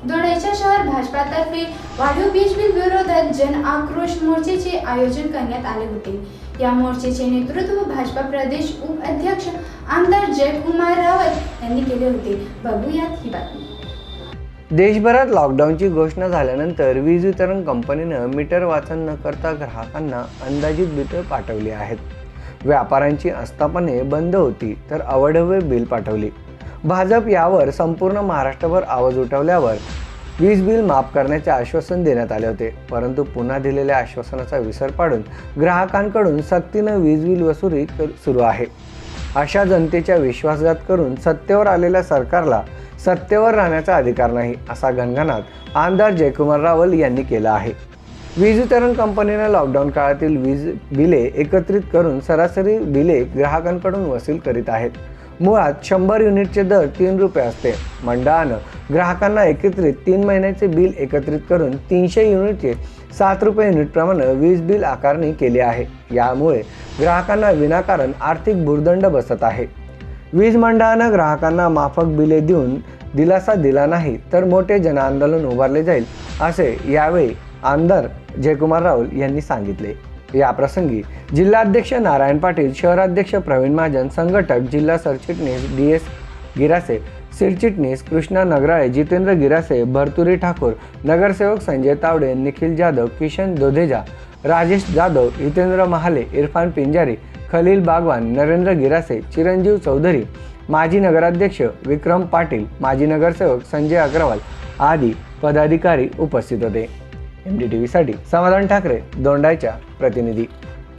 दोंडाईचा शहर भाजपातर्फे वाढीव वीज बिल विरोधात जन आक्रोश मोर्चाचे आयोजन करण्यात आले होते। या मोर्चाचे नेतृत्व भाजपा प्रदेश उपाध्यक्ष आमदार जयकुमार रावल यांनी केले होते। बघूयात ही बातमी। देशभरात लॉकडाऊनची घोषणा झाल्यानंतर वीज वितरण कंपनीनं मीटर वाचन न करता ग्राहकांना अंदाजित बिलं पाठवली आहेत। व्यापाऱ्यांची आस्थापने बंद होती तर अवाढव्य बिल पाठवली। भाजप यावर संपूर्ण महाराष्ट्रभर आवाज उठवल्यावर वीज बिल माफ करण्याचे आश्वासन देण्यात आले होते, परंतु पुन्हा दिलेल्या आश्वासनाचा विसर पाडून ग्राहकांकडून सक्तीनं वीज बिल वसुली सुरू आहे। अशा जनतेचा विश्वासघात करून सत्तेवर आलेल्या सरकारला सत्तेवर राहण्याचा अधिकार नाही, असा घणघणाट आमदार जयकुमार रावल यांनी केला आहे। वीज वितरण कंपनीने लॉकडाऊन काळातील वीज बिले एकत्रित करून सरासरी बिले ग्राहकांकडून वसूल करीत आहेत। मुळात 100 युनिटचे दर 3 रुपये असते। मंडळानं ग्राहकांना एकत्रित 3 महिन्याचे बिल एकत्रित करून 300 युनिटचे 7 रुपये युनिटप्रमाणे वीज बिल आकारणी केली आहे। यामुळे ग्राहकांना विनाकारण आर्थिक भुर्दंड बसत आहे। वीज मंडळानं ग्राहकांना माफक बिले देऊन दिलासा दिला नाही तर मोठे जनआंदोलन उभारले जाईल, असे यावेळी आमदार जयकुमार रावल यांनी सांगितले। याप्रसंगी जिल्हाध्यक्ष नारायण पाटील, शहराध्यक्ष प्रवीण महाजन, संघटक जिल्हा सरचिटणीस DS गिरासे, सरचिटणीस कृष्णा नगराळे, जितेंद्र गिरासे, भरतुरी ठाकूर, नगरसेवक संजय तावडे, निखिल जाधव, किशन दोधेजा, राजेश जाधव, हितेंद्र महाले, इरफान पिंजारी, खलील बागवान, नरेंद्र गिरासे, चिरंजीव चौधरी, माजी नगराध्यक्ष विक्रम पाटील, माजी नगरसेवक संजय अग्रवाल आदी पदाधिकारी उपस्थित होते। MDTV साठी समाधान ठाकरे, दोंडाईचा प्रतिनिधी।